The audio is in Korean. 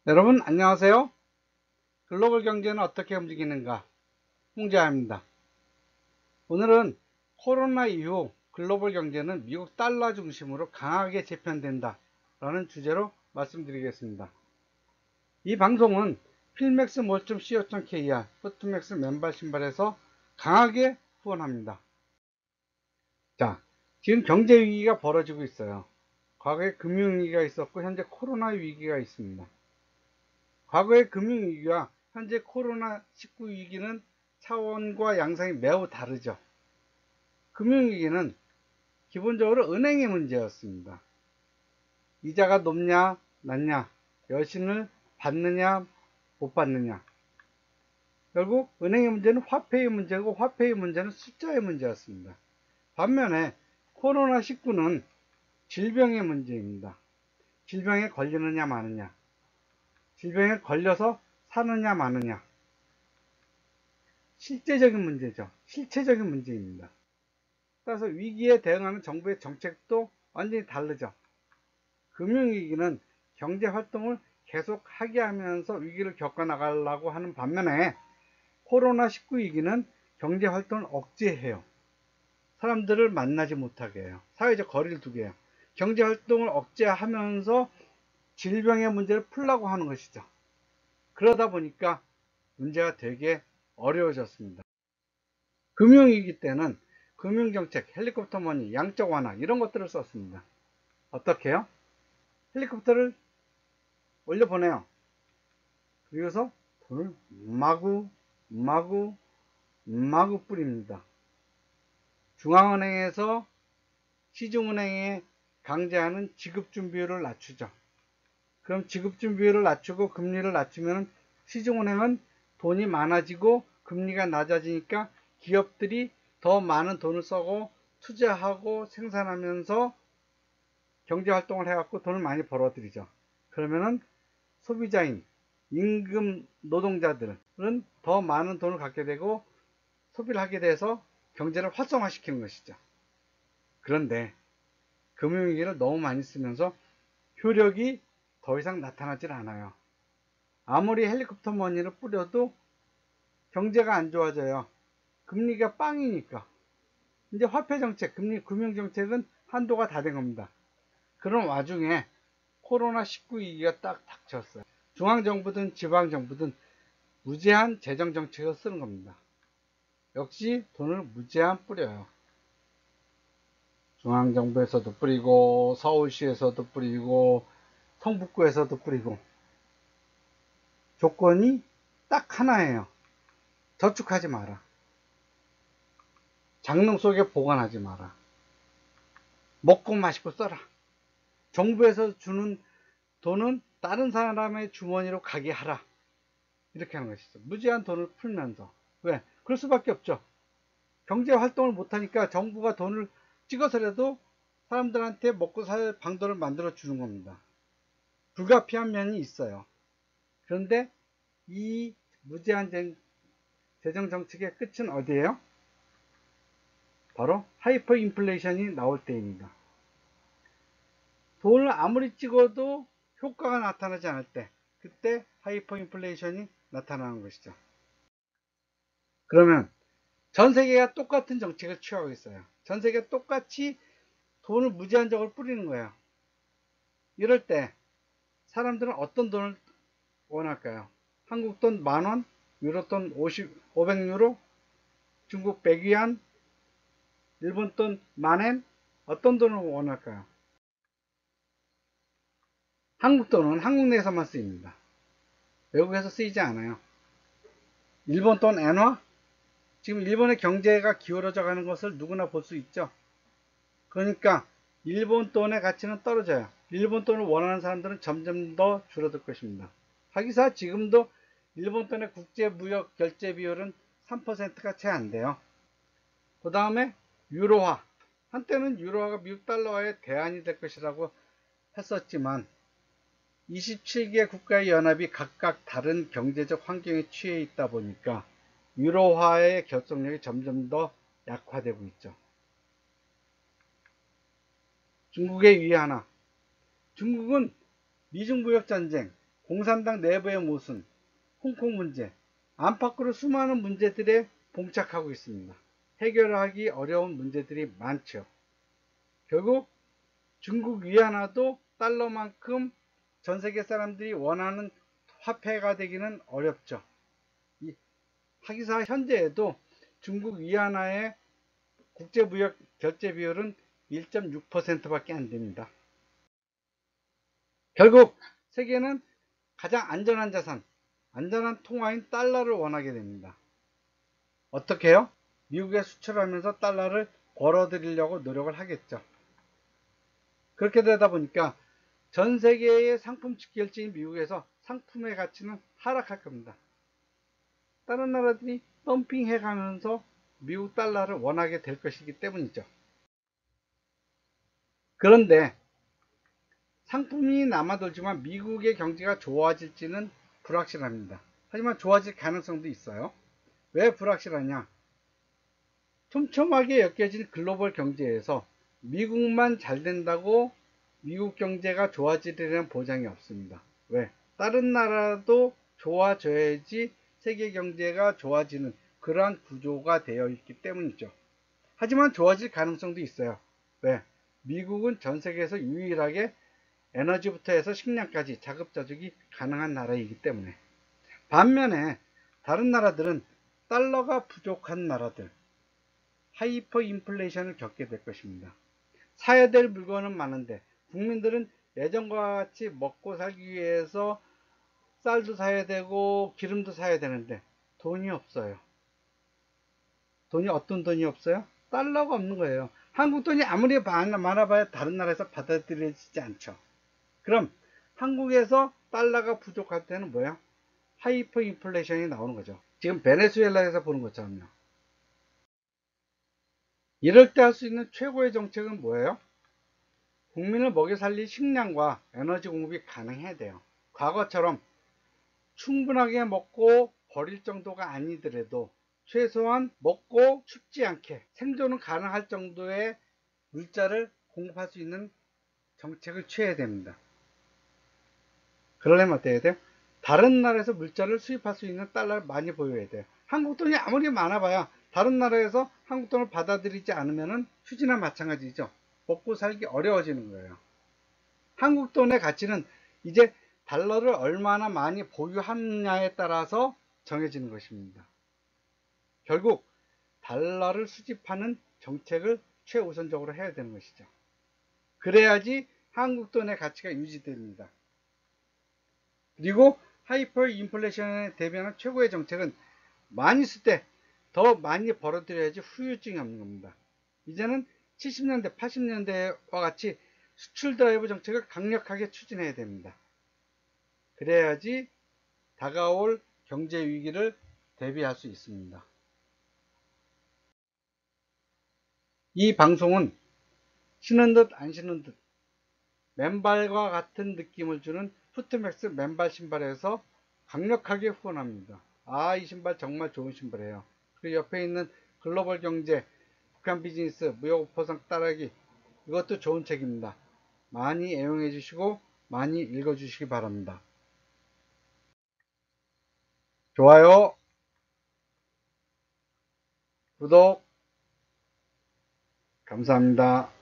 여러분 안녕하세요. 글로벌 경제는 어떻게 움직이는가, 홍재하입니다. 오늘은 코로나 이후 글로벌 경제는 미국 달러 중심으로 강하게 재편된다 라는 주제로 말씀드리겠습니다. 이 방송은 필맥스 몰.co.kr 푸트맥스 맨발 신발에서 강하게 후원합니다. 자, 지금 경제 위기가 벌어지고 있어요. 과거에 금융위기가 있었고 현재 코로나 위기가 있습니다. 과거의 금융위기와 현재 코로나19 위기는 차원과 양상이 매우 다르죠. 금융위기는 기본적으로 은행의 문제였습니다. 이자가 높냐 낮냐, 여신을 받느냐 못 받느냐. 결국 은행의 문제는 화폐의 문제고 화폐의 문제는 숫자의 문제였습니다. 반면에 코로나19는 질병의 문제입니다. 질병에 걸리느냐 마느냐, 질병에 걸려서 사느냐 마느냐. 실제적인 문제죠. 실체적인 문제입니다. 따라서 위기에 대응하는 정부의 정책도 완전히 다르죠. 금융위기는 경제활동을 계속 하게 하면서 위기를 겪어나가려고 하는 반면에 코로나19 위기는 경제활동을 억제해요. 사람들을 만나지 못하게 해요. 사회적 거리를 두게 해요. 경제활동을 억제하면서 질병의 문제를 풀려고 하는 것이죠. 그러다 보니까 문제가 되게 어려워졌습니다. 금융위기 때는 금융정책, 헬리콥터 머니, 양적 완화 이런 것들을 썼습니다. 어떻게 해요? 헬리콥터를 올려보내요. 그래서 돈을 마구 뿌립니다. 중앙은행에서 시중은행에 강제하는 지급준비율을 낮추죠. 그럼 지급준비율을 낮추고 금리를 낮추면 시중은행은 돈이 많아지고 금리가 낮아지니까 기업들이 더 많은 돈을 쓰고 투자하고 생산하면서 경제활동을 해갖고 돈을 많이 벌어들이죠. 그러면은 소비자인 임금 노동자들은 더 많은 돈을 갖게 되고 소비를 하게 돼서 경제를 활성화시키는 것이죠. 그런데 금융위기를 너무 많이 쓰면서 효력이 더 이상 나타나질 않아요. 아무리 헬리콥터 머니를 뿌려도 경제가 안 좋아져요. 금리가 빵이니까. 이제 화폐정책, 금융정책은 한도가 다 된 겁니다. 그런 와중에 코로나19 위기가 딱 닥쳤어요. 중앙정부든 지방정부든 무제한 재정정책을 쓰는 겁니다. 역시 돈을 무제한 뿌려요. 중앙정부에서도 뿌리고 서울시에서도 뿌리고 성북구에서도 뿌리고. 조건이 딱 하나예요. 저축하지 마라. 장롱 속에 보관하지 마라. 먹고 마시고 써라. 정부에서 주는 돈은 다른 사람의 주머니로 가게 하라. 이렇게 하는 것이죠. 무제한 돈을 풀면서. 왜? 그럴 수밖에 없죠. 경제 활동을 못하니까 정부가 돈을 찍어서라도 사람들한테 먹고 살 방도를 만들어 주는 겁니다. 불가피한 면이 있어요. 그런데 이 무제한 재정 정책의 끝은 어디예요? 바로 하이퍼 인플레이션이 나올 때입니다. 돈을 아무리 찍어도 효과가 나타나지 않을 때, 그때 하이퍼 인플레이션이 나타나는 것이죠. 그러면 전 세계가 똑같은 정책을 취하고 있어요. 전 세계가 똑같이 돈을 무제한적으로 뿌리는 거예요. 이럴 때 사람들은 어떤 돈을 원할까요? 한국 돈 10,000원, 유로 돈 500유로, 중국 100위안, 일본 돈 10,000엔, 어떤 돈을 원할까요? 한국 돈은 한국 내에서만 쓰입니다. 외국에서 쓰이지 않아요. 일본 돈 엔화? 지금 일본의 경제가 기울어져 가는 것을 누구나 볼 수 있죠. 그러니까 일본 돈의 가치는 떨어져요. 일본 돈을 원하는 사람들은 점점 더 줄어들 것입니다. 하기사 지금도 일본 돈의 국제 무역 결제 비율은 3%가 채 안 돼요. 그 다음에 유로화. 한때는 유로화가 미국 달러와의 대안이 될 것이라고 했었지만 27개 국가의 연합이 각각 다른 경제적 환경에 취해 있다 보니까 유로화의 결속력이 점점 더 약화되고 있죠. 중국의 위안화. 중국은 미중 무역 전쟁, 공산당 내부의 모순, 홍콩 문제, 안팎으로 수많은 문제들에 봉착하고 있습니다. 해결하기 어려운 문제들이 많죠. 결국 중국 위안화도 달러만큼 전 세계 사람들이 원하는 화폐가 되기는 어렵죠. 하기사 현재에도 중국 위안화의 국제무역 결제 비율은 1.6%밖에 안 됩니다. 결국 세계는 가장 안전한 자산, 안전한 통화인 달러를 원하게 됩니다. 어떻게 해요? 미국에 수출하면서 달러를 벌어들이려고 노력을 하겠죠. 그렇게 되다 보니까 전 세계의 상품 직결지인 미국에서 상품의 가치는 하락할 겁니다. 다른 나라들이 덤핑해 가면서 미국 달러를 원하게 될 것이기 때문이죠. 그런데 상품이 남아돌지만 미국의 경제가 좋아질지는 불확실합니다. 하지만 좋아질 가능성도 있어요. 왜 불확실하냐? 촘촘하게 엮여진 글로벌 경제에서 미국만 잘 된다고 미국 경제가 좋아지리라는 보장이 없습니다. 왜? 다른 나라도 좋아져야지 세계 경제가 좋아지는 그러한 구조가 되어 있기 때문이죠. 하지만 좋아질 가능성도 있어요. 왜? 미국은 전 세계에서 유일하게 에너지부터 해서 식량까지 자급자족이 가능한 나라이기 때문에. 반면에 다른 나라들은 달러가 부족한 나라들, 하이퍼 인플레이션을 겪게 될 것입니다. 사야 될 물건은 많은데 국민들은 예전과 같이 먹고 살기 위해서 쌀도 사야 되고 기름도 사야 되는데 돈이 없어요. 어떤 돈이 없어요? 달러가 없는 거예요. 한국 돈이 아무리 많아봐야 다른 나라에서 받아들여지지 않죠. 그럼 한국에서 달러가 부족할 때는 뭐야? 하이퍼 인플레이션이 나오는 거죠. 지금 베네수엘라에서 보는 것처럼요. 이럴 때 할 수 있는 최고의 정책은 뭐예요? 국민을 먹여 살릴 식량과 에너지 공급이 가능해야 돼요. 과거처럼 충분하게 먹고 버릴 정도가 아니더라도 최소한 먹고 춥지 않게 생존은 가능할 정도의 물자를 공급할 수 있는 정책을 취해야 됩니다. 그러려면 어떻게 해야 돼요? 다른 나라에서 물자를 수입할 수 있는 달러를 많이 보여야 돼요. 한국 돈이 아무리 많아봐야 다른 나라에서 한국 돈을 받아들이지 않으면 휴지나 마찬가지죠. 먹고 살기 어려워지는 거예요. 한국 돈의 가치는 이제 달러를 얼마나 많이 보유하느냐에 따라서 정해지는 것입니다. 결국 달러를 수집하는 정책을 최우선적으로 해야 되는 것이죠. 그래야지 한국 돈의 가치가 유지됩니다. 그리고 하이퍼 인플레이션에 대비하는 최고의 정책은 많이 쓸 때 더 많이 벌어들여야지 후유증이 없는 겁니다. 이제는 70년대, 80년대와 같이 수출 드라이브 정책을 강력하게 추진해야 됩니다. 그래야지 다가올 경제 위기를 대비할 수 있습니다. 이 방송은 신은 듯 안 신은 듯 맨발과 같은 느낌을 주는 푸트맥스 맨발 신발에서 강력하게 후원합니다. 이 신발 정말 좋은 신발이에요. 그 옆에 있는 글로벌 경제, 북한 비즈니스, 무역 보상 따라하기, 이것도 좋은 책입니다. 많이 애용해 주시고 많이 읽어 주시기 바랍니다. 좋아요, 구독 감사합니다.